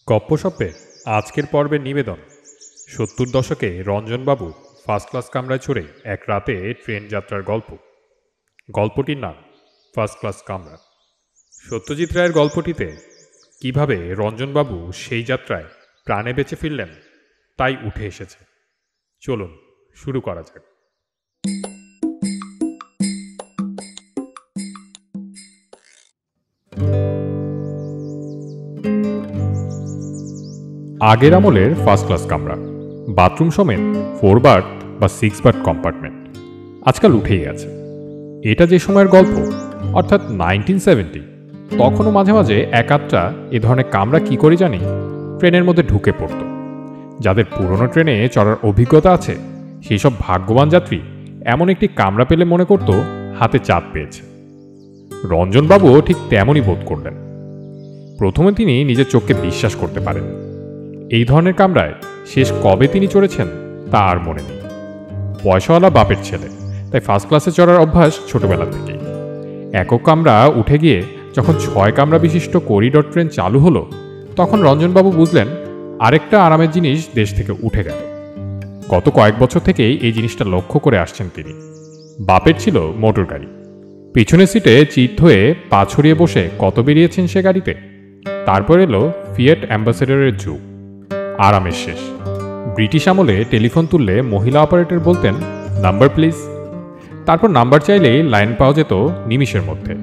গপ্পসপ্পের আজকের পর্বের নিবেদন। 70 দশকে রঞ্জনবাবু ফার্স্ট ক্লাস কামরায় চড়ে এক রাতে ট্রেন যাত্রার গল্প। গল্পটির নাম ফার্স্ট ক্লাস কামরা। সত্যজিৎ রায়ের গল্পটিতে কিভাবে রঞ্জনবাবু সেই যাত্রায় প্রাণে বেঁচে ফিরলেন তাই উঠে এসেছে। চলুন শুরু করা যাক। আগের আমলের ফার্স্ট ক্লাস কামরা, বাথরুম সমেত 4 বার্থ বা 6 বার্থ কম্পার্টমেন্ট আজকাল উঠেই গেছে। এটা যে সময়ের গল্প, অর্থাৎ 1970, তখনও মাঝে মাঝে এক আধটা এ ধরনের কামরা কি করে জানি ট্রেনের মধ্যে ঢুকে পড়ত। যাদের পুরনো ট্রেনে চড়ার অভিজ্ঞতা আছে সেই সব ভাগ্যবান যাত্রী এমন একটি কামরা পেলে মনে করত হাতে চাঁদ পেয়েছে। রঞ্জনবাবুও ঠিক তেমনই বোধ করলেন। প্রথমে তিনি নিজের চোখকে বিশ্বাস করতে পারেন। এই ধরনের কামরায় শেষ কবে তিনি চড়েছেন তা আর মনে নেই। পয়সাওয়ালা বাপের ছেলে, তাই ফার্স্ট ক্লাসে চড়ার অভ্যাস ছোটবেলা থেকেই। একক কামরা উঠে গিয়ে যখন 6 কামরা বিশিষ্ট করিডোর ট্রেন চালু হলো, তখন রঞ্জনবাবু বুঝলেন আরেকটা আরামের জিনিস দেশ থেকে উঠে গেল। গত কয়েক বছর থেকেই এই জিনিসটা লক্ষ্য করে আসছেন তিনি। বাপের ছিল মোটর গাড়ি, পিছনের সিটে চিট হয়ে পা ছড়িয়ে বসে কত বেরিয়েছেন সে গাড়িতে। তারপর এলো ফিয়েট অ্যাম্বাসেডরের যুগ, আরামের শেষ। ব্রিটিশ আমলে টেলিফোন তুললে মহিলা অপারেটর বলতেন নাম্বার প্লিজ, তারপর নাম্বার চাইলেই লাইন পাওয়া যেত নিমিষের মধ্যে।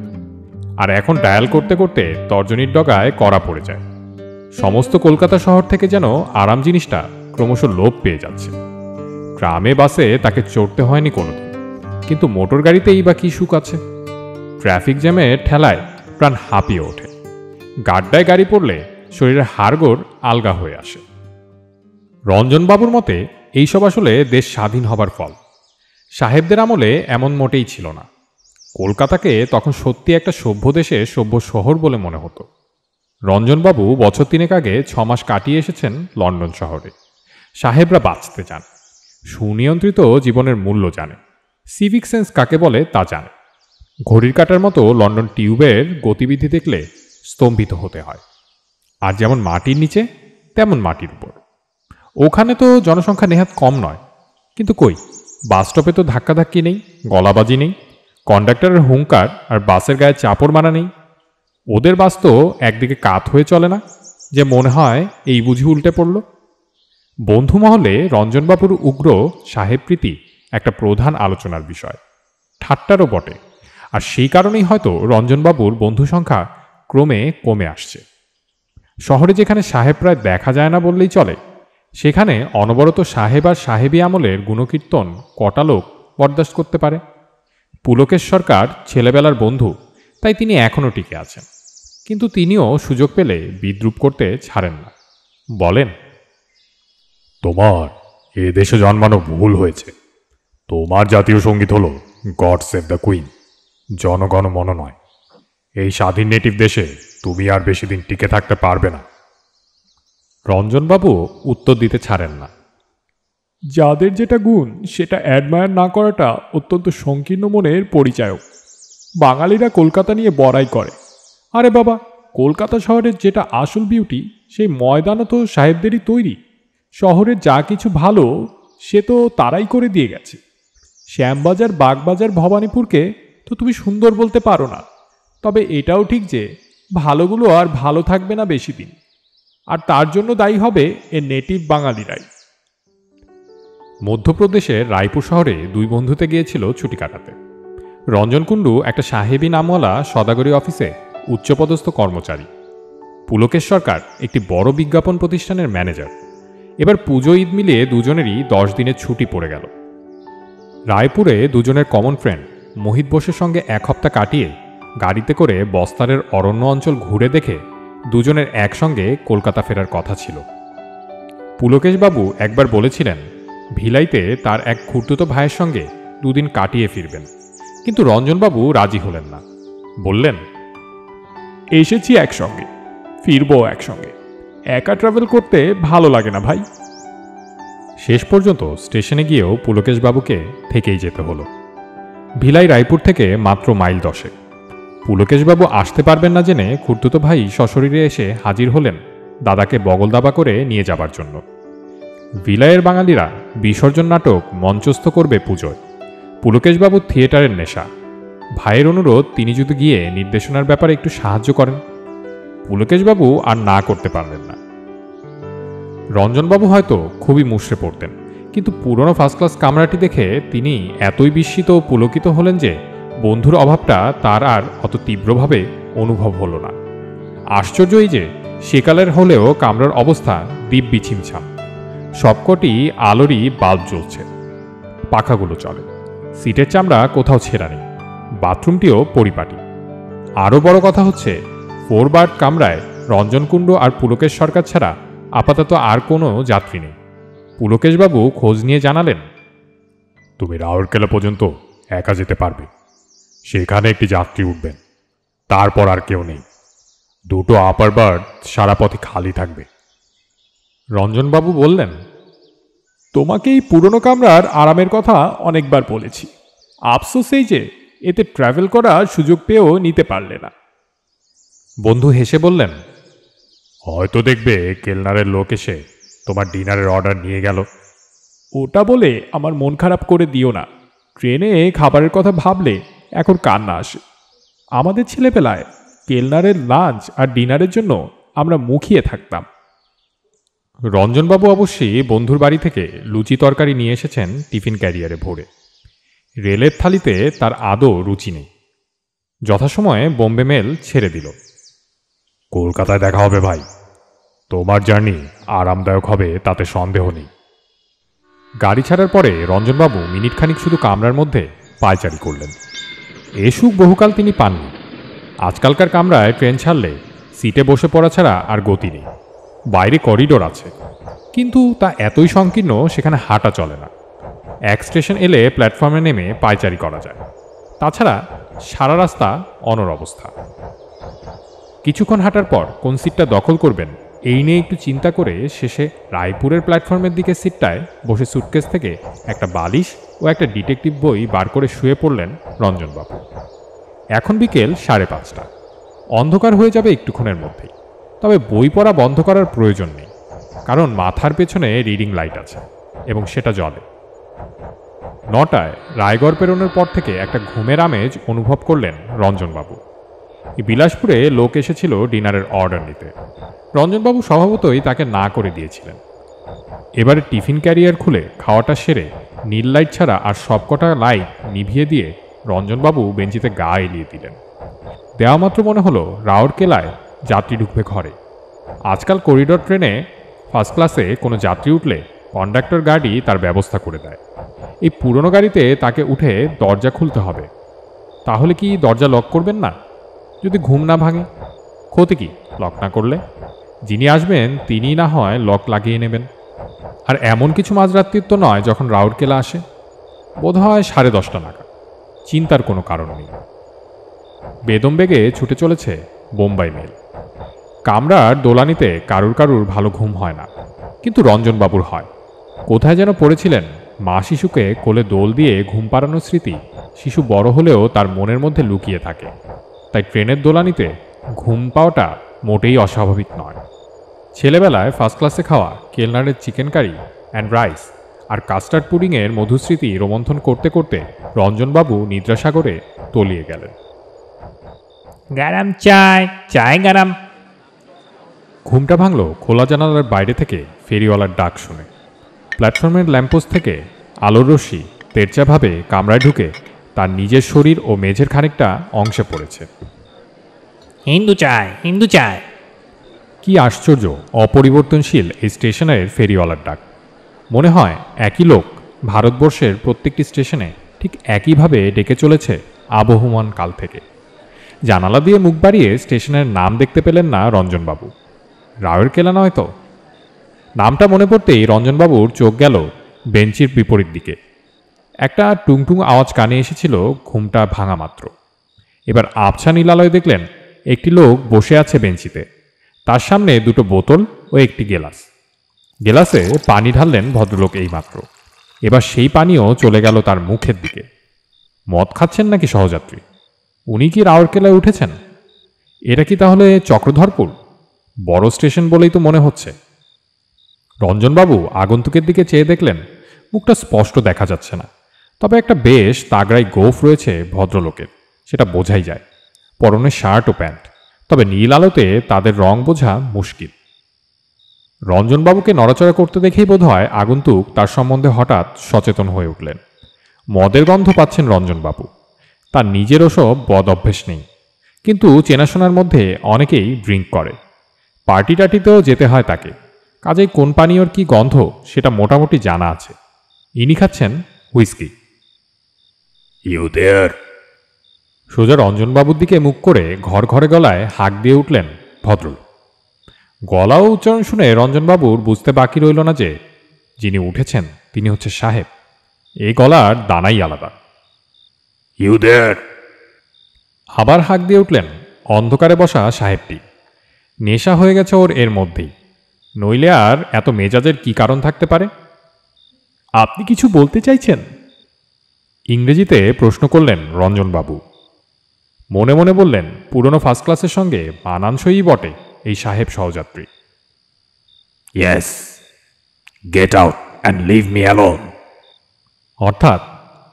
আর এখন ডায়াল করতে করতে তর্জনীর ডগায় কড়া পড়ে যায়। সমস্ত কলকাতা শহর থেকে যেন আরাম জিনিসটা ক্রমশ লোপ পেয়ে যাচ্ছে। ট্রামে বাসে তাকে চড়তে হয়নি কোনোদিন, কিন্তু মোটর গাড়িতেই বা কি সুখ আছে। ট্রাফিক জ্যামে ঠেলায় প্রাণ হাঁপিয়ে ওঠে। গাড্ডায় গাড়ি পড়লে শরীরের হাড়গোড় আলগা হয়ে আসে। রঞ্জনবাবুর মতে এইসব আসলে দেশ স্বাধীন হবার ফল। সাহেবদের আমলে এমন মোটেই ছিল না। কলকাতাকে তখন সত্যি একটা সভ্য দেশে সভ্য শহর বলে মনে হতো। রঞ্জনবাবু বছর 3 আগে 6 মাস কাটিয়ে এসেছেন লন্ডন শহরে। সাহেবরা বাঁচতে চান, সুনিয়ন্ত্রিত জীবনের মূল্য জানে, সিভিক সেন্স কাকে বলে তা জানে। ঘড়ির কাঁটার মতো লন্ডন টিউবের গতিবিধি দেখলে স্তম্ভিত হতে হয়। আর যেমন মাটির নিচে তেমন মাটির উপর। ওখানে তো জনসংখ্যা নেহাত কম নয়, কিন্তু কই, বাস স্টপে তো ধাক্কাধাক্কি নেই, গলাবাজি নেই, কন্ডাক্টরের হুঙ্কার আর বাসের গায়ে চাপড় মারা নেই। ওদের বাস তো একদিকে কাত হয়ে চলে না, যে মনে হয় এই বুঝি উল্টে পড়ল। বন্ধু মহলে রঞ্জনবাবুর উগ্র সাহেবপ্রীতি একটা প্রধান আলোচনার বিষয়, ঠাট্টারও বটে। আর সেই কারণেই হয়তো রঞ্জনবাবুর বন্ধু সংখ্যা ক্রমে কমে আসছে। শহরে যেখানে সাহেব প্রায় দেখা যায় না বললেই চলে, সেখানে অনবরত সাহেব আর সাহেবী আমলের গুণকীর্তন কটা লোক বরদাস্ত করতে পারে? পুলকেশ সরকার ছেলেবেলার বন্ধু, তাই তিনি এখনও টিকে আছেন। কিন্তু তিনিও সুযোগ পেলে বিদ্রূপ করতে ছাড়েন না। বলেন, তোমার এ দেশে জন্মানো ভুল হয়েছে। তোমার জাতীয় সঙ্গীত হলো গড সেভ দ্য কুইন, জনগণ মন নয়। এই স্বাধীন নেটিভ দেশে তুমি আর বেশি দিন টিকে থাকতে পারবে না। রঞ্জনবাবু উত্তর দিতে ছাড়েন না। যাদের যেটা গুণ সেটা অ্যাডমায়ার না করাটা অত্যন্ত সংকীর্ণ মনের পরিচায়ক। বাঙালিরা কলকাতা নিয়ে বড়াই করে। আরে বাবা, কলকাতা শহরের যেটা আসল বিউটি সেই ময়দানও তো সাহেবদেরই তৈরি। শহরের যা কিছু ভালো সে তো তারাই করে দিয়ে গেছে। শ্যামবাজার, বাগবাজার, ভবানীপুরকে তো তুমি সুন্দর বলতে পারো না। তবে এটাও ঠিক যে ভালোগুলো আর ভালো থাকবে না বেশি দিন, আর তার জন্য দায়ী হবে এ নেটিভ বাঙালিরাই। মধ্যপ্রদেশের রায়পুর শহরে 2 বন্ধুতে গিয়েছিল ছুটি কাটাতে। রঞ্জন কুণ্ডু একটা সাহেবী নামওয়ালা সদাগরি অফিসে উচ্চপদস্থ কর্মচারী। পুলকেশ সরকার একটি বড় বিজ্ঞাপন প্রতিষ্ঠানের ম্যানেজার। এবার পুজো ঈদ মিলিয়ে দুজনেরই 10 দিনের ছুটি পড়ে গেল। রায়পুরে দুজনের কমন ফ্রেন্ড মোহিত বোসের সঙ্গে 1 সপ্তাহ কাটিয়ে গাড়িতে করে বস্তারের অরণ্য অঞ্চল ঘুরে দেখে দুজনের একসঙ্গে কলকাতা ফেরার কথা ছিল। পুলকেশবাবু একবার বলেছিলেন ভিলাইতে তার এক খুড়তুতো ভাইয়ের সঙ্গে 2 দিন কাটিয়ে ফিরবেন, কিন্তু রঞ্জনবাবু রাজি হলেন না। বললেন, এসেছি একসঙ্গে, ফিরবো একসঙ্গে, একা ট্রাভেল করতে ভালো লাগে না ভাই। শেষ পর্যন্ত স্টেশনে গিয়েও পুলকেশবাবুকে থেকেই যেতে হলো। ভিলাই রায়পুর থেকে মাত্র মাইল 10। পুলকেশবাবু আসতে পারবেন না জেনে খুড়তুতো ভাই সশরীরে এসে হাজির হলেন দাদাকে বগল দাবা করে নিয়ে যাবার জন্য। ভিলায়ের বাঙালিরা বিসর্জন নাটক মঞ্চস্থ করবে পুজোয়। পুলকেশবাবুর থিয়েটারের নেশা। ভাইয়ের অনুরোধ তিনি যদি গিয়ে নির্দেশনার ব্যাপারে একটু সাহায্য করেন। পুলকেশবাবু আর না করতে পারলেন না। রঞ্জনবাবু হয়তো খুবই মুষড়ে পড়তেন, কিন্তু পুরনো ফার্স্ট ক্লাস কামরাটি দেখে তিনি এতই বিস্মিত ও পুলকিত হলেন যে বন্ধুর অভাবটা তার আর অত তীব্রভাবে অনুভব হলো না। আশ্চর্য এই যে সেকালের হলেও কামরার অবস্থা দিব্যি ছিমছাম। সবকটি আলোরই বাল্ব জ্বলছে, পাখাগুলো চলে, সিটের চামড়া কোথাও ছেঁড়া নেই, বাথরুমটিও পরিপাটি। আরও বড় কথা হচ্ছে 4 বার্থ কামরায় রঞ্জনকুণ্ড আর পুলকেশ সরকার ছাড়া আপাতত আর কোনো যাত্রী নেই। পুলকেশবাবু খোঁজ নিয়ে জানালেন, তুমি রাউরকেলা পর্যন্ত একা যেতে পারবে। সেখানে একটি যাত্রী উঠবেন, তারপর আর কেউ নেই। 2টো আপার বার্থ সারা পথে খালি থাকবে। রঞ্জনবাবু বললেন, তোমাকে এই পুরনো কামরার আরামের কথা অনেকবার বলেছি। আফসোস এই যে এতে ট্রাভেল করার সুযোগ পেয়েও নিতে পারলে না। বন্ধু হেসে বললেন, হয়তো দেখবে কেলনারের লোক এসে তোমার ডিনারের অর্ডার নিয়ে গেল। ওটা বলে আমার মন খারাপ করে দিও না। ট্রেনে খাবারের কথা ভাবলে এখন কান্না আসে। আমাদের ছেলেবেলায় কেলনারের লাঞ্চ আর ডিনারের জন্য আমরা মুখিয়ে থাকতাম। রঞ্জনবাবু অবশ্যই বন্ধুর বাড়ি থেকে লুচি তরকারি নিয়ে এসেছেন টিফিন ক্যারিয়ারে ভরে। রেলের থালিতে তার আদৌ রুচি নেই। যথাসময়ে বোম্বে মেল ছেড়ে দিল। কলকাতায় দেখা হবে ভাই। তোমার জার্নি আরামদায়ক হবে তাতে সন্দেহ নেই। গাড়ি ছাড়ার পরে রঞ্জনবাবু মিনিটখানিক শুধু কামরার মধ্যে পায়চারি করলেন। এ সুখ বহুকাল তিনি পাননি। আজকালকার কামরায় ট্রেন ছাড়লে সিটে বসে পড়া ছাড়া আর গতি নেই। বাইরে করিডোর আছে, কিন্তু তা এতই সংকীর্ণ সেখানে হাঁটা চলে না। এক স্টেশন এলে প্ল্যাটফর্মে নেমে পায়চারি করা যায়, তাছাড়া সারা রাস্তা অনর অবস্থা। কিছুক্ষণ হাঁটার পর কোন সিটটা দখল করবেন এই নিয়ে একটু চিন্তা করে শেষে রায়পুরের প্ল্যাটফর্মের দিকে সিটটায় বসে সুটকেস থেকে একটা বালিশ ও একটা ডিটেকটিভ বই বার করে শুয়ে পড়লেন রঞ্জনবাবু। এখন বিকেল 5:30। অন্ধকার হয়ে যাবে একটুক্ষণের মধ্যেই। তবে বই পড়া বন্ধ করার প্রয়োজন নেই, কারণ মাথার পেছনে রিডিং লাইট আছে এবং সেটা জ্বলে। 9টায় রায়গড় পেরোনোর পর থেকে একটা ঘুমের আমেজ অনুভব করলেন রঞ্জনবাবু। বিলাসপুরে লোক এসেছিল ডিনারের অর্ডার নিতে। রঞ্জনবাবু স্বভাবতই তাকে না করে দিয়েছিলেন। এবারে টিফিন ক্যারিয়ার খুলে খাওয়াটা সেরে নীল লাইট ছাড়া আর সবকটা লাইট নিভিয়ে দিয়ে রঞ্জনবাবু বেঞ্চিতে গা এলিয়ে দিলেন। দেওয়া মাত্র মনে হলো রাউরকেলায় যাত্রী ঢুকবে ঘরে। আজকাল করিডোর ট্রেনে ফার্স্ট ক্লাসে কোনো যাত্রী উঠলে কন্ডাক্টর গাড়ি তার ব্যবস্থা করে দেয়। এই পুরনো গাড়িতে তাকে উঠে দরজা খুলতে হবে। তাহলে কি দরজা লক করবেন না? যদি ঘুম না ভাঙে ক্ষতি কি লক না করলে? যিনি আসবেন তিনি না হয় লক লাগিয়ে নেবেন। আর এমন কিছু মাঝরাত্রির তো নয় যখন রাউরকেলা আসে। বোধ হয় 10:30 নাগাদ। চিন্তার কোনো কারণ নেই। বেদম বেগে ছুটে চলেছে বোম্বাই মেল। কামরার দোলানিতে কারুর কারুর ভালো ঘুম হয় না, কিন্তু রঞ্জনবাবুর হয়। কোথায় যেন পড়েছিলেন, মা শিশুকে কোলে দোল দিয়ে ঘুম পাড়ানোর স্মৃতি শিশু বড় হলেও তার মনের মধ্যে লুকিয়ে থাকে। তাই ট্রেনের দোলানিতে ঘুম পাওয়াটা মোটেই অস্বাভাবিক নয়। ছেলেবেলায় ফার্স্ট ক্লাসে খাওয়া কেলনারের চিকেন কারি অ্যান্ড রাইস আর কাস্টার্ড পুডিংয়ের মধুস্মৃতি রোমন্থন করতে করতে রঞ্জনবাবু নিদ্রাসাগরে তলিয়ে গেলেন। গরম চাই, চাই গরম। ঘুমটা ভাঙল খোলা জানালার বাইরে থেকে ফেরিওয়ালার ডাক শুনে। প্ল্যাটফর্মের ল্যাম্পোস্ট থেকে আলোর রশ্মি তেরচাভাবে কামরায় ঢুকে তার নিজের শরীর ও মেঝের খানিকটা অংশে পড়েছে। হিন্দু চাই, হিন্দু চাই। কি আশ্চর্য অপরিবর্তনশীল এই স্টেশনের ফেরিওয়ালার ডাক। মনে হয় একই লোক ভারতবর্ষের প্রত্যেকটি স্টেশনে ঠিক একইভাবে ডেকে চলেছে আবহমান কাল থেকে। জানালা দিয়ে মুখ বাড়িয়ে স্টেশনের নাম দেখতে পেলেন না রঞ্জনবাবু। রাউরকেলা নয় তো? নামটা মনে পড়তেই রঞ্জনবাবুর চোখ গেল বেঞ্চির বিপরীত দিকে। একটা টুংটুং আওয়াজ কানে এসেছিল ঘুমটা ভাঙা মাত্র। এবার আবছা নীলালয় দেখলেন একটি লোক বসে আছে বেঞ্চিতে। তার সামনে 2টো বোতল ও একটি গেলাস। গেলাসে পানি ঢাললেন ভদ্রলোক এইমাত্র। এবার সেই পানিও চলে গেল তার মুখের দিকে। মদ খাচ্ছেন নাকি সহযাত্রী? উনি কি রাউরকেলায় উঠেছেন? এটা কি তাহলে চক্রধরপুর? বড় স্টেশন বলেই তো মনে হচ্ছে। রঞ্জনবাবু আগন্তুকের দিকে চেয়ে দেখলেন মুখটা স্পষ্ট দেখা যাচ্ছে না, তবে একটা বেশ তাগড়াই গোফ রয়েছে ভদ্রলোকের, সেটা বোঝাই যায়। পরনে শার্ট ও প্যান্ট, তবে নীল আলোতে তাদের রং বোঝা মুশকিল। রঞ্জনবাবুকে নড়াচড়া করতে দেখেই বোধহয় আগন্তুক তার সম্বন্ধে হঠাৎ সচেতন হয়ে উঠলেন। মদের গন্ধ পাচ্ছেন রঞ্জনবাবু। তার নিজের ওসব বদ অভ্যেস নেই, কিন্তু চেনাশোনার মধ্যে অনেকেই ড্রিঙ্ক করে। পার্টি টার্টিতেও যেতে হয় তাকে, কাজেই কোন পানীয়র কি গন্ধ সেটা মোটামুটি জানা আছে। ইনি খাচ্ছেন হুইস্কি। You there. সোজা রঞ্জনবাবুর দিকে মুখ করে ঘর ঘরে গলায় হাঁক দিয়ে উঠলেন ভদ্রলোক। গলা ও উচ্চারণ শুনে রঞ্জনবাবুর বুঝতে বাকি রইল না যে যিনি উঠেছেন তিনি হচ্ছে সাহেব। এই গলার দানাই আলাদা। You there. আবার হাঁক দিয়ে উঠলেন অন্ধকারে বসা সাহেবটি। নেশা হয়ে গেছে ওর এর মধ্যেই, নইলে আর এত মেজাজের কি কারণ থাকতে পারে? আপনি কিছু বলতে চাইছেন? ইংরেজিতে প্রশ্ন করলেন রঞ্জনবাবু। মনে মনে বললেন পুরনো ফার্স্ট ক্লাসের সঙ্গে মানানসই বটে এই সাহেব সহযাত্রী। Yes, get out and leave me alone. অর্থাৎ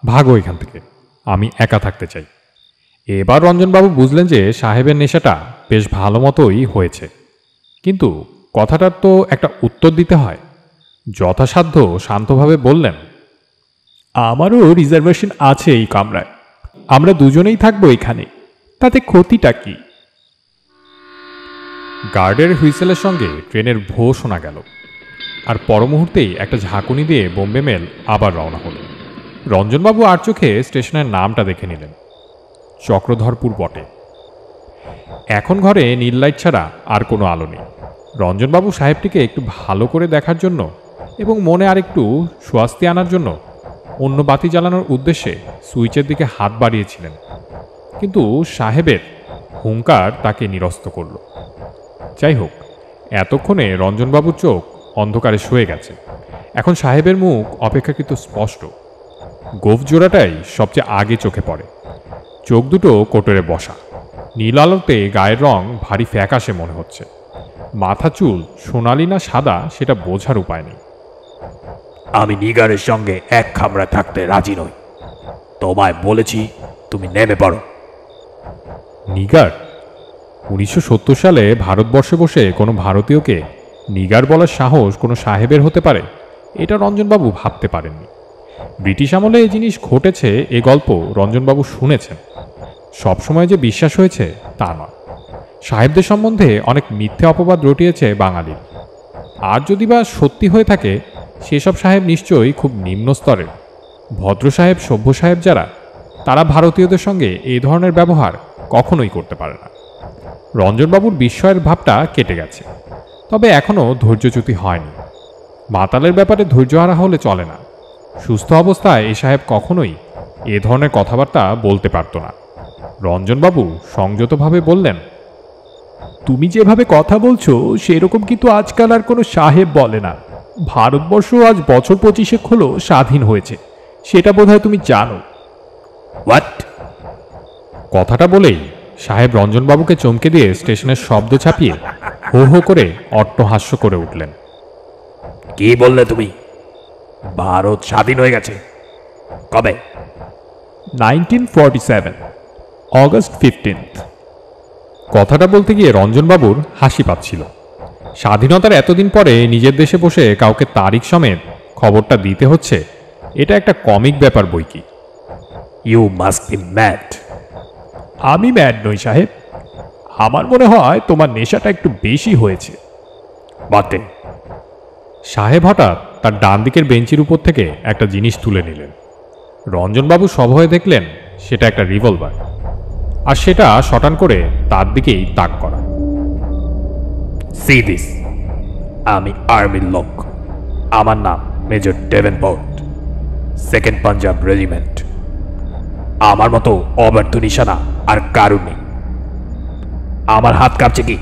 ভাগো এখান থেকে, আমি একা থাকতে চাই। এবার রঞ্জনবাবু বুঝলেন যে সাহেবের নেশাটা বেশ ভালো মতোই হয়েছে, কিন্তু কথাটার তো একটা উত্তর দিতে হয়। যথাসাধ্য শান্তভাবে বললেন, আমারও রিজার্ভেশন আছে এই কামরায়, আমরা দুজনেই থাকবো এখানে, তাতে ক্ষতিটা কি? গার্ডের হুইসেলের সঙ্গে ট্রেনের ভো শোনা গেল, আর পর মুহূর্তেই একটা ঝাঁকুনি দিয়ে বোম্বে মেল আবার রওনা হল। রঞ্জনবাবু আর চোখে স্টেশনের নামটা দেখে নিলেন, চক্রধরপুর বটে। এখন ঘরে নীল লাইট ছাড়া আর কোনো আলো নেই। রঞ্জনবাবু সাহেবটিকে একটু ভালো করে দেখার জন্য এবং মনে আর একটু স্বস্তি আনার জন্য অন্য বাতি জ্বালানোর উদ্দেশ্যে সুইচের দিকে হাত বাড়িয়েছিলেন, কিন্তু সাহেবের হুঙ্কার তাকে নিরস্ত করল। যাই হোক, এতক্ষণে রঞ্জনবাবুর চোখ অন্ধকারে শুয়ে গেছে। এখন সাহেবের মুখ অপেক্ষাকৃত স্পষ্ট। গোফ জোড়াটাই সবচেয়ে আগে চোখে পড়ে। চোখ দুটো কোটরে বসা, নীল আলোতে গায়ের রং ভারী ফ্যাকাশে মনে হচ্ছে। মাথা চুল সোনালি না সাদা সেটা বোঝার উপায় নেই। আমি নিগারের সঙ্গে এক কামরা থাকতে রাজি নই। তোমায় বলেছি তুমি নেমে পড়ো। নিগার? 1970 সালে ভারতবর্ষে বসে কোনো ভারতীয়কে নিগার বলার সাহস কোনো সাহেবের হতে পারে, এটা রঞ্জনবাবু ভাবতে পারেননি। ব্রিটিশ আমলে এই জিনিস ঘটেছে এ গল্প রঞ্জনবাবু শুনেছেন, সবসময় যে বিশ্বাস হয়েছে তা নয়। সাহেবদের সম্বন্ধে অনেক মিথ্যে অপবাদ রটিয়েছে বাঙালির, আর যদি বা সত্যি হয়ে থাকে সেসব সাহেব নিশ্চয়ই খুব নিম্ন স্তরের। ভদ্র সাহেব, সভ্য সাহেব যারা, তারা ভারতীয়দের সঙ্গে এই ধরনের ব্যবহার কখনোই করতে পারে না। রঞ্জনবাবুর বিস্ময়ের ভাবটা কেটে গেছে, তবে এখনও ধৈর্যচ্যুতি হয়নি। মাতালের ব্যাপারে ধৈর্যহারা হলে চলে না। সুস্থ অবস্থায় এই সাহেব কখনোই এ ধরনের কথাবার্তা বলতে পারত না। রঞ্জনবাবু সংযতভাবে বললেন, তুমি যেভাবে কথা বলছো সেরকম কিন্তু আজকাল আর কোনো সাহেব বলে না। ভারতবর্ষ আজ বছর 25 হলো স্বাধীন হয়েছে, সেটা বোধহয় তুমি জানো। হোয়াট? কথাটা বলেই সাহেব রঞ্জনবাবুকে চমকে দিয়ে স্টেশনের শব্দ ছাপিয়ে হো হো করে অট্টহাস্য করে উঠলেন। কি বললে তুমি? ভারত স্বাধীন হয়ে গেছে কবে? 1947, অগস্ট 15। কথাটা বলতে গিয়ে রঞ্জনবাবুর হাসি পাচ্ছিল। স্বাধীনতার এতদিন পরে নিজের দেশে বসে কাউকে তারিখ সমেত খবরটা দিতে হচ্ছে, এটা একটা কমিক ব্যাপার বই কি। You must be mad. আমি ম্যাড নই সাহেব, আমার মনে হয় তোমার নেশাটা একটু বেশি হয়েছে। বটে। সাহেব হঠাৎ তার ডান দিকের বেঞ্চির উপর থেকে একটা জিনিস তুলে নিলেন। রঞ্জনবাবু সভয়ে দেখলেন সেটা একটা রিভলভার, আর সেটা শটান করে তার দিকেই তাক করা। C this. আমি আর্মির লোক। আমার নাম major Davenport, 2nd Punjab regiment. আমার মতো অব্যর্থ নিশানা আর কারুর নেই। আমার হাত কাঁপছে কি?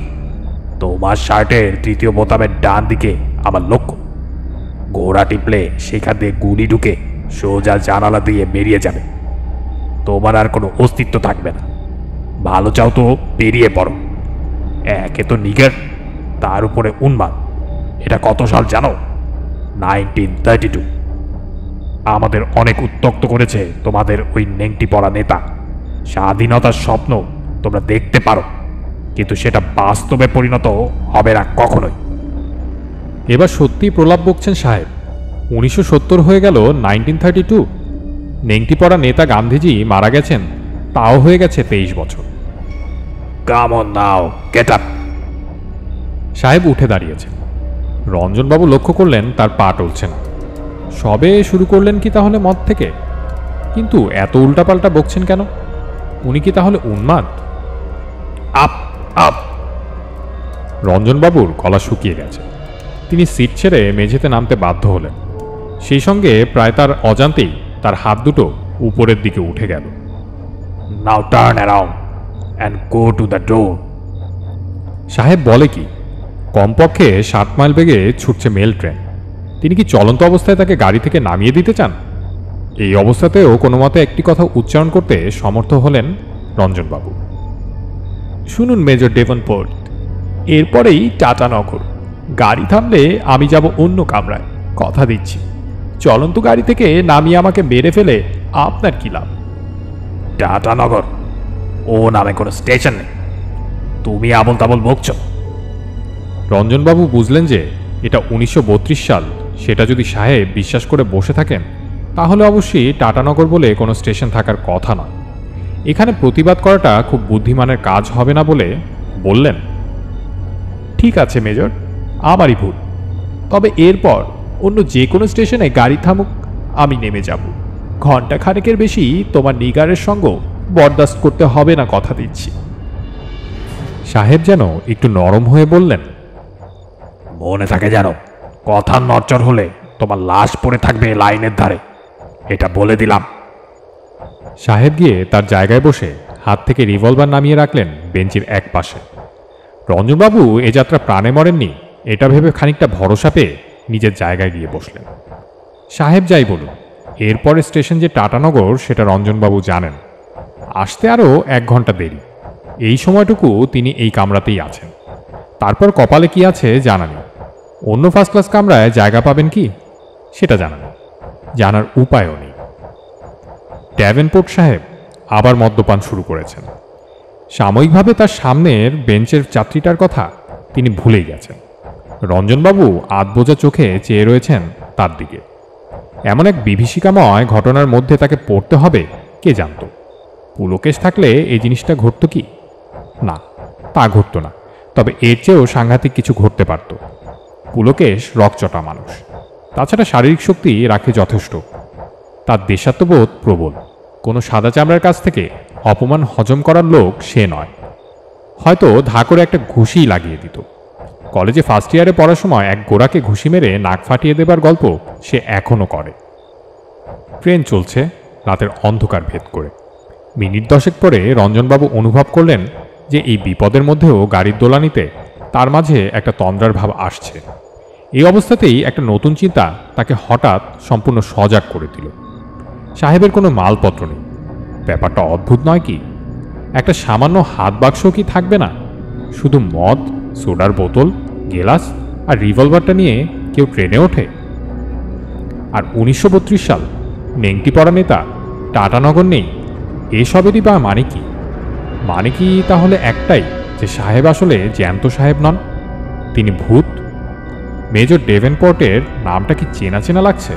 তোমার শার্টের 3য় বোতামের ডান দিকে আমার লক্ষ্য। ঘোড়া টিপলে সেখান দিয়ে গুলি ঢুকে সোজা জানালা দিয়ে বেরিয়ে যাবে। তোমার আর কোনো অস্তিত্ব থাকবে না। ভালো চাও তো বেরিয়ে পড়ো। একে তো নিগার, তার উপরে উন্মাদ। এটা কত সাল জানো? 1932। আমাদের অনেক উত্ত্যক্ত করেছে তোমাদের ওই নেংটি পড়া নেতা। স্বাধীনতার স্বপ্ন তোমরা দেখতে পারো, কিন্তু সেটা বাস্তবে পরিণত হবে না কখনোই। এবার সত্যিই প্রলাপ বকছেন সাহেব। 1970 হয়ে গেল 1932। নেংটি পড়া নেতা গান্ধীজি মারা গেছেন, তাও হয়ে গেছে 23 বছর। Come on now, get up. সাহেব উঠে দাঁড়িয়েছেন। রঞ্জনবাবু লক্ষ্য করলেন তার পা টলছে না। সবে শুরু করলেন কি তাহলে মদ থেকে? কিন্তু এত উল্টাপাল্টা বকছেন কেন? উনি কি তাহলে উন্মাদ? Up up. রঞ্জনবাবুর গলা শুকিয়ে গেছে। তিনি সিট ছেড়ে মেঝেতে নামতে বাধ্য হলেন। সেই সঙ্গে প্রায় তার অজান্তেই তার হাত দুটো উপরের দিকে উঠে গেল। Now turn around and go to the door. সাহেব বলে কি? কমপক্ষে 60 মাইল বেগে ছুটছে মেল ট্রেন। তিনি কি চলন্ত অবস্থায় তাকে গাড়ি থেকে নামিয়ে দিতে চান? এই অবস্থাতেও কোনো মতে একটি কথা উচ্চারণ করতে সমর্থ হলেন রঞ্জনবাবু। শুনুন মেজর ডেভনপোর্ট, এরপরেই টাটানগর। গাড়ি থামলে আমি যাব অন্য কামরায়, কথা দিচ্ছি। চলন্ত গাড়ি থেকে নামিয়ে আমাকে মেরে ফেলে আপনার কি লাভ? টাটানগর ও নামে কোনো স্টেশন নেই। তুমি আবল তাবল বকছ। রঞ্জনবাবু বুঝলেন যে এটা 1932 সাল। সেটা যদি সাহেব বিশ্বাস করে বসে থাকেন, তাহলে অবশ্যই টাটানগর বলে কোনো স্টেশন থাকার কথা নয়। এখানে প্রতিবাদ করাটা খুব বুদ্ধিমানের কাজ হবে না বলে বললেন, ঠিক আছে মেজর, আমারই ভুল। তবে এরপর অন্য যে কোনো স্টেশনে গাড়ি থামুক, আমি নেমে যাব। ঘন্টা খানেকের বেশি তোমার নিগারের সঙ্গ বরদাস্ত করতে হবে না, কথা দিচ্ছি। সাহেব যেন একটু নরম হয়ে বললেন, মনে থাকে জানো, কথা নড়চড় হলে তোমার লাশ পড়ে থাকবে লাইনের ধারে, এটা বলে দিলাম। সাহেব গিয়ে তার জায়গায় বসে হাত থেকে রিভলভার নামিয়ে রাখলেন বেঞ্চির এক পাশে। রঞ্জনবাবু এ যাত্রা প্রাণে মরেননি, এটা ভেবে খানিকটা ভরসা পেয়ে নিজের জায়গায় গিয়ে বসলেন। সাহেব যাই বলুন, এরপরে স্টেশন যে টাটানগর সেটা রঞ্জনবাবু জানেন। আসতে আরও 1 ঘন্টা দেরি। এই সময়টুকু তিনি এই কামরাতেই আছেন। তারপর কপালে কি আছে জানা নেই। অন্য ফার্স্ট ক্লাস কামরায় জায়গা পাবেন কি সেটা জানা নেই, জানার উপায়ও নেই। ডেভেনপোর্ট সাহেব আবার মদ্যপান শুরু করেছেন। সাময়িকভাবে তার সামনের বেঞ্চের যাত্রীটার কথা তিনি ভুলেই গেছেন। রঞ্জনবাবু আধবোঝা চোখে চেয়ে রয়েছেন তার দিকে। এমন এক বিভীষিকাময় ঘটনার মধ্যে তাকে পড়তে হবে কে জানত। পুলকেশ থাকলে এই জিনিসটা ঘটত কি? না, তা ঘটত না। তবে এর চেয়েও সাংঘাতিক কিছু ঘটতে পারত। পুলকেশ রকচটা মানুষ, তাছাড়া শারীরিক শক্তি রাখে যথেষ্ট। তার দেশাত্মবোধ প্রবল। কোনো সাদা চামড়ার কাছ থেকে অপমান হজম করার লোক সে নয়। হয়তো ধা করে একটা ঘুষি লাগিয়ে দিত। কলেজে ফার্স্ট ইয়ারে পড়ার সময় এক গোড়াকে ঘুষি মেরে নাক ফাটিয়ে দেবার গল্প সে এখনও করে। ট্রেন চলছে রাতের অন্ধকার ভেদ করে। মিনিট 10 পরে রঞ্জনবাবু অনুভব করলেন যে এই বিপদের মধ্যেও গাড়ির দোলানিতে তার মাঝে একটা তন্দ্রার ভাব আসছে। এই অবস্থাতেই একটা নতুন চিন্তা তাকে হঠাৎ সম্পূর্ণ সজাগ করে দিল। সাহেবের কোনো মালপত্র নেই। ব্যাপারটা অদ্ভুত নয় কি? একটা সামান্য হাত বাক্স কি থাকবে না? শুধু মদ, সোডার বোতল, গেলাস আর রিভলভারটা নিয়ে কেউ ট্রেনে ওঠে? আর 1932 সাল, নেংটি পড়া নেতা, টাটানগর নেই, এসবেরই বা মানে কি? মানে কি তাহলে একটাই, যে সাহেব আসলে জ্যান্ত সাহেব নন, তিনি ভূত? মেজর ডেভেনপোর্টের নামটা কি চেনা চেনা লাগছে?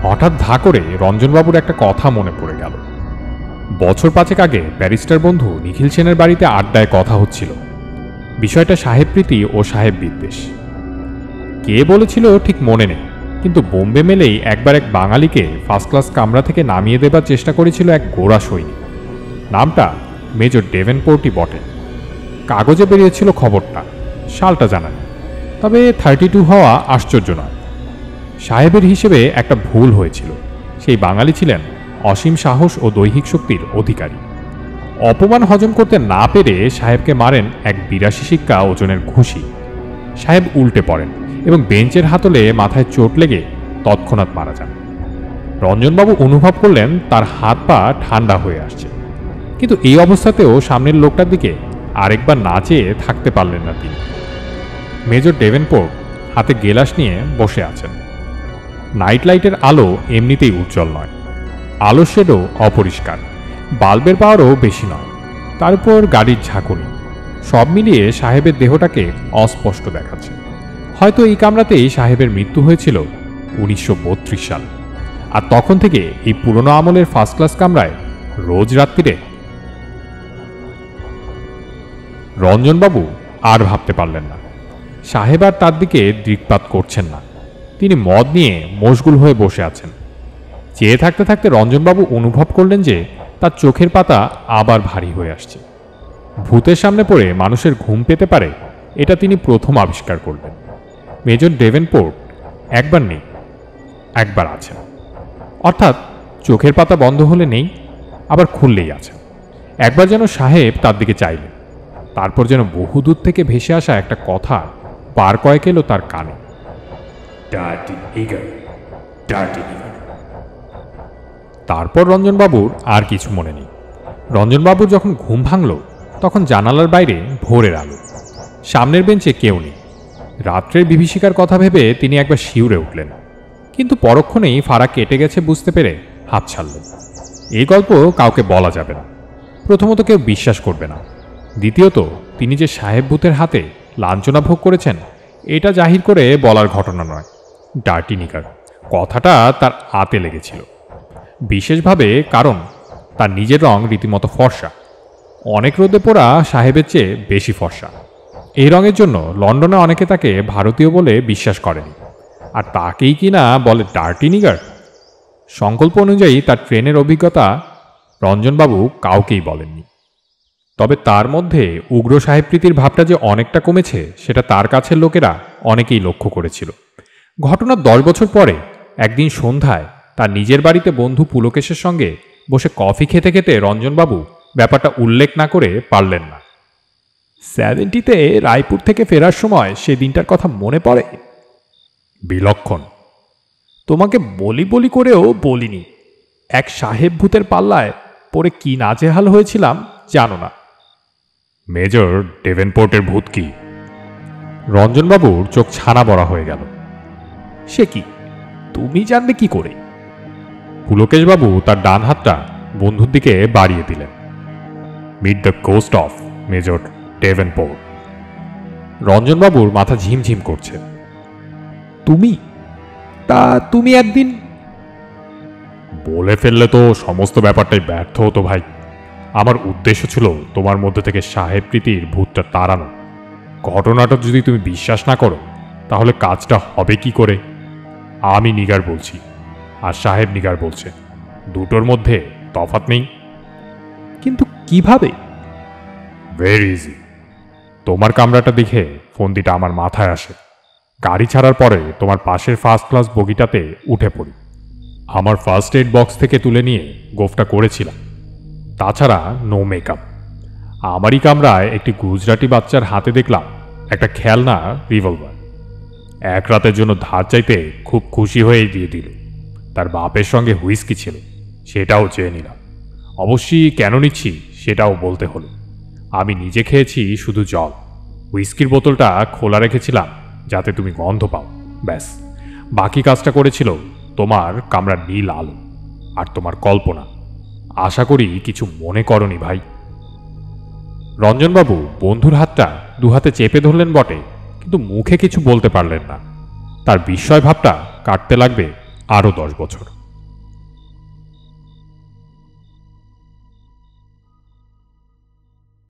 হঠাৎ ধা করে রঞ্জনবাবুর একটা কথা মনে পড়ে গেল। বছর 5 আগে ব্যারিস্টার বন্ধু নিখিল সেনের বাড়িতে আড্ডায় কথা হচ্ছিল। বিষয়টা সাহেব প্রীতি ও সাহেব বিদ্বেষ। কে বলেছিল ঠিক মনে নেই, কিন্তু বোম্বে মেলেই একবার এক বাঙালিকে ফার্স্ট ক্লাস কামরা থেকে নামিয়ে দেবার চেষ্টা করেছিল এক গোড়া সৈনিক। নামটা মেজর ডেভেনপোর্টই বটে। কাগজে বেরিয়েছিল খবরটা, সালটা জানা নেই। তবে 32 হওয়া আশ্চর্য নয়। সাহেবের হিসেবে একটা ভুল হয়েছিল। সেই বাঙালি ছিলেন অসীম সাহস ও দৈহিক শক্তির অধিকারী। অপমান হজম করতে না পেরে সাহেবকে মারেন এক 82 সিক্কা ওজনের ঘুষি। সাহেব উল্টে পড়েন এবং বেঞ্চের হাতলে মাথায় চোট লেগে তৎক্ষণাৎ মারা যান। রঞ্জনবাবু অনুভব করলেন তার হাত পা ঠান্ডা হয়ে আসছে, কিন্তু এই অবস্থাতেও সামনের লোকটার দিকে আরেকবার না চেয়ে থাকতে পারলেন না তিনি। মেজর ডেভেনপোর্ট হাতে গেলাস নিয়ে বসে আছেন। নাইট লাইটের আলো এমনিতেই উজ্জ্বল নয়, আলোর শেডও অপরিষ্কার, বাল্বের পাওয়ারও বেশি নয়, তার উপর গাড়ির ঝাঁকুনি, সব মিলিয়ে সাহেবের দেহটাকে অস্পষ্ট দেখাচ্ছে। হয়তো এই কামরাতেই সাহেবের মৃত্যু হয়েছিল 1932 সাল, আর তখন থেকে এই পুরনো আমলের ফার্স্ট ক্লাস কামরায় রোজ রাত্রিরে। রঞ্জনবাবু আর ভাবতে পারলেন না। সাহেব আর তার দিকে দৃকপাত করছেন না, তিনি মদ নিয়ে মশগুল হয়ে বসে আছেন। চেয়ে থাকতে থাকতে রঞ্জনবাবু অনুভব করলেন যে তার চোখের পাতা আবার ভারী হয়ে আসছে। ভূতের সামনে পড়ে মানুষের ঘুম পেতে পারে, এটা তিনি প্রথম আবিষ্কার করলেন। মেজর ডেভেনপোর্ট একবার নেই, একবার আছেন, অর্থাৎ চোখের পাতা বন্ধ হলে নেই, আবার খুললেই আছেন। একবার যেন সাহেব তার দিকে চাইলেন, তারপর যেন বহুদূর থেকে ভেসে আসা একটা কথা বার কয়েক এলো তার কানে। তারপর রঞ্জনবাবুর আর কিছু মনে নেই। রঞ্জনবাবুর যখন ঘুম ভাঙল, তখন জানালার বাইরে ভোরের আলো, সামনের বেঞ্চে কেউ নেই। রাত্রের বিভীষিকার কথা ভেবে তিনি একবার শিউরে উঠলেন, কিন্তু পরক্ষণেই ফাড়া কেটে গেছে বুঝতে পেরে হাঁপ ছাড়লেন। এই গল্প কাউকে বলা যাবে না। প্রথমত, কেউ বিশ্বাস করবে না। দ্বিতীয়ত, তিনি যে সাহেব ভূতের হাতে লাঞ্ছনা ভোগ করেছেন, এটা জাহির করে বলার ঘটনা নয়। ডার্টি নিগার কথাটা তার হাতে লেগেছিল বিশেষভাবে, কারণ তার নিজের রং রীতিমতো ফর্সা, অনেক রোদে পোড়া সাহেবের চেয়ে বেশি ফর্সা। এই রঙের জন্য লন্ডনে অনেকে তাকে ভারতীয় বলে বিশ্বাস করেনি, আর তাকেই কিনা বলে ডার্টি নিগার। সংকল্প অনুযায়ী তার ট্রেনের অভিজ্ঞতা রঞ্জনবাবু কাউকেই বলেননি। তবে তার মধ্যে উগ্র সাহেবপ্রীতির ভাবটা যে অনেকটা কমেছে, সেটা তার কাছের লোকেরা অনেকেই লক্ষ্য করেছিল। ঘটনার 10 বছর পরে একদিন সন্ধ্যায় তার নিজের বাড়িতে বন্ধু পুলকেশের সঙ্গে বসে কফি খেতে খেতে রঞ্জনবাবু ব্যাপারটা উল্লেখ না করে পারলেন না। 70-তে রায়পুর থেকে ফেরার সময় সে দিনটার কথা মনে পড়ে। বিলক্ষণ। তোমাকে বলি বলি করেও বলিনি, এক সাহেব ভূতের পাল্লায় পড়ে কি নাজেহাল হয়েছিলাম জানো না। মেজর ডেভেনপোর্টের ভূত কি? রঞ্জনবাবুর চোখ ছানা বড়া হয়ে গেল। সে কি, তুমি জানবে কি করে? পুলকেশবাবু তার ডান হাতটা বন্ধুর দিকে বাড়িয়ে দিলেন। Meet the ghost of major Davenport. রঞ্জনবাবুর মাথা ঝিমঝিম করছে। তুমি একদিন বলে ফেললে তো সমস্ত ব্যাপারটাই ব্যর্থ হতো ভাই। আমার উদ্দেশ্য ছিল তোমার মধ্যে থেকে সাহেব প্রীতির ভূতটা তাড়ানো। ঘটনাটা যদি তুমি বিশ্বাস না করো, তাহলে কাজটা হবে কি করে? আমি নিগার বলছি, আর সাহেব নিগার বলছে, দুটোর মধ্যে তফাৎ নেই। কিন্তু কিভাবে? Very easy. তোমার কামরাটা দেখে ফন্দিটা আমার মাথায় আসে। গাড়ি ছাড়ার পরে তোমার পাশের ফার্স্ট ক্লাস বগিটাতে উঠে পড়ি। আমার ফার্স্ট এড বক্স থেকে তুলে নিয়ে গোফটা করেছিলাম। তাছাড়া নো মেকআপ। আমারই কামরায় একটি গুজরাটি বাচ্চার হাতে দেখলাম একটা খেলনা রিভলভার। এক রাতের জন্য ধার চাইতে খুব খুশি হয়েই দিয়ে দিল। তার বাপের সঙ্গে হুইস্কি ছিল, সেটাও চেয়ে নিলাম। অবশ্যই কেন নিচ্ছি সেটাও বলতে হলো। আমি নিজে খেয়েছি শুধু জল, হুইস্কির বোতলটা খোলা রেখেছিলাম যাতে তুমি গন্ধ পাও, ব্যাস। বাকি কাজটা করেছিল তোমার কামরার নীল আলো আর তোমার কল্পনা। আশা করি কিছু মনে করনি ভাই। রঞ্জনবাবু বন্ধুর হাতটা দুহাতে চেপে ধরলেন বটে, কিন্তু মুখে কিছু বলতে পারলেন না। তার বিস্ময় ভাবটা কাটতে লাগবে আরও 10 বছর।